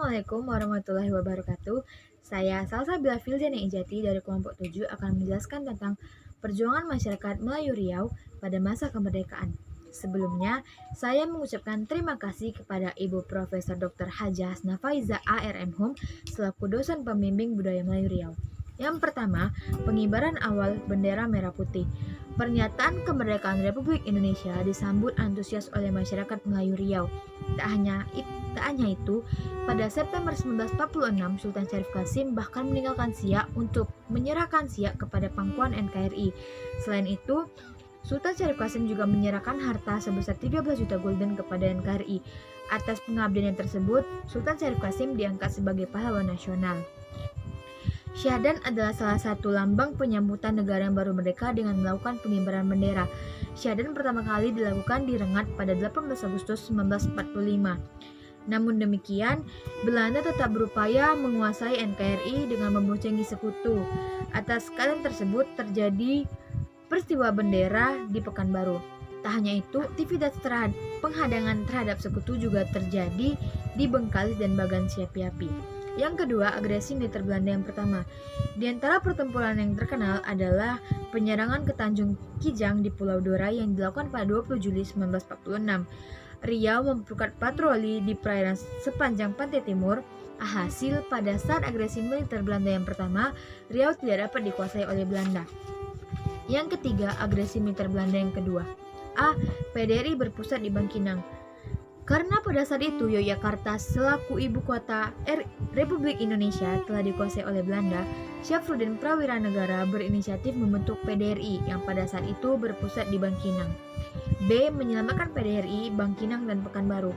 Assalamualaikum warahmatullahi wabarakatuh. Saya Salsabila Filzana Ijati dari kelompok 7 akan menjelaskan tentang perjuangan masyarakat Melayu Riau pada masa kemerdekaan. Sebelumnya, saya mengucapkan terima kasih kepada Ibu Profesor Dr. Hajah Hasna Faiza ARM selaku dosen pembimbing budaya Melayu Riau. Yang pertama, pengibaran awal bendera merah putih. Pernyataan kemerdekaan Republik Indonesia disambut antusias oleh masyarakat Melayu Riau. Tak hanya itu, pada September 1946, Sultan Syarif Qasim bahkan meninggalkan Siak untuk menyerahkan Siak kepada pangkuan NKRI. Selain itu, Sultan Syarif Qasim juga menyerahkan harta sebesar 13 juta gulden kepada NKRI. Atas pengabdiannya tersebut, Sultan Syarif Qasim diangkat sebagai pahlawan nasional. Syahdan adalah salah satu lambang penyambutan negara yang baru merdeka dengan melakukan pengibaran bendera. Syahdan pertama kali dilakukan di Rengat pada 18 Agustus 1945. Namun demikian, Belanda tetap berupaya menguasai NKRI dengan memboncengi sekutu. Atas kalian tersebut terjadi peristiwa bendera di Pekanbaru. Tak hanya itu, aktivitas penghadangan terhadap sekutu juga terjadi di Bengkalis dan Bagan Siapi-api. Yang kedua, agresi militer Belanda yang pertama. Di antara pertempuran yang terkenal adalah penyerangan ke Tanjung Kijang di Pulau Dora yang dilakukan pada 20 Juli 1946. Riau memperkuat patroli di perairan sepanjang pantai timur. Hasil, pada saat agresi militer Belanda yang pertama, Riau tidak dapat dikuasai oleh Belanda. Yang ketiga, agresi militer Belanda yang kedua. PDRI berpusat di Bangkinang. Karena pada saat itu Yogyakarta selaku ibu kota Republik Indonesia telah dikuasai oleh Belanda, Syafruddin Prawira Negara berinisiatif membentuk PDRI yang pada saat itu berpusat di Bangkinang. Menyelamatkan PDRI, Bangkinang dan Pekanbaru.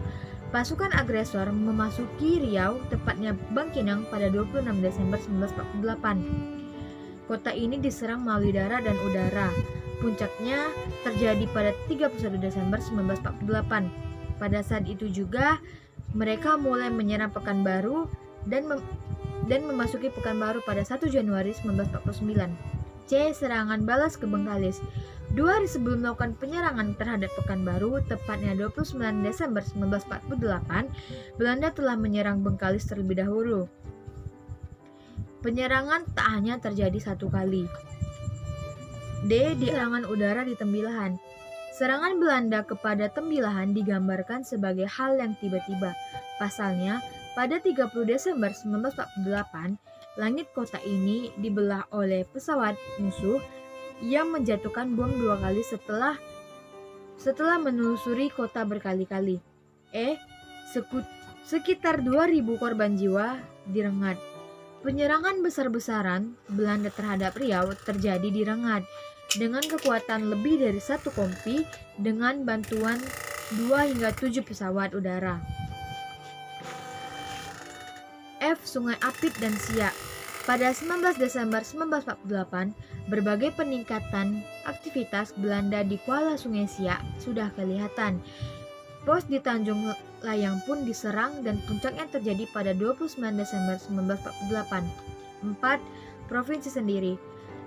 Pasukan agresor memasuki Riau, tepatnya Bangkinang, pada 26 Desember 1948. Kota ini diserang melalui darat dan udara. Puncaknya terjadi pada 31 Desember 1948. Pada saat itu juga mereka mulai menyerang Pekanbaru dan memasuki Pekanbaru pada 1 Januari 1949. Serangan balas ke Bengkalis. 2 hari sebelum melakukan penyerangan terhadap Pekanbaru, tepatnya 29 Desember 1948, Belanda telah menyerang Bengkalis terlebih dahulu. Penyerangan tak hanya terjadi satu kali. Di serangan udara di Tembilahan. Serangan Belanda kepada Tembilahan digambarkan sebagai hal yang tiba-tiba. Pasalnya, pada 30 Desember 1948, langit kota ini dibelah oleh pesawat musuh yang menjatuhkan bom 2 kali setelah menelusuri kota berkali-kali. Sekitar 2.000 korban jiwa di Rengat. Penyerangan besar-besaran Belanda terhadap Riau terjadi di Rengat dengan kekuatan lebih dari 1 kompi dengan bantuan 2 hingga 7 pesawat udara. Sungai Apit dan Siak. Pada 19 Desember 1948, berbagai peningkatan aktivitas Belanda di Kuala Sungai Siak sudah kelihatan. Pos di Tanjung Layang pun diserang dan puncaknya terjadi pada 29 Desember 1948. 4. Provinsi sendiri.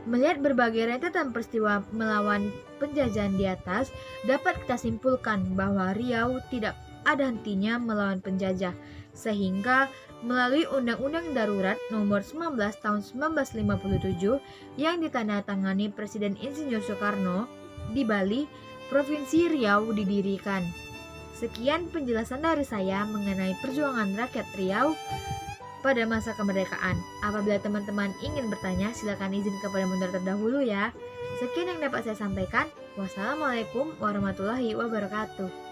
Melihat berbagai rentetan peristiwa melawan penjajahan di atas, dapat kita simpulkan bahwa Riau tidak ada hentinya melawan penjajah, sehingga melalui Undang-Undang Darurat Nomor 19 Tahun 1957 yang ditandatangani Presiden Insinyur Soekarno, di Bali, Provinsi Riau didirikan. Sekian penjelasan dari saya mengenai perjuangan rakyat Riau pada masa kemerdekaan. Apabila teman-teman ingin bertanya, silakan izin kepada moderator terdahulu ya. Sekian yang dapat saya sampaikan. Wassalamualaikum warahmatullahi wabarakatuh.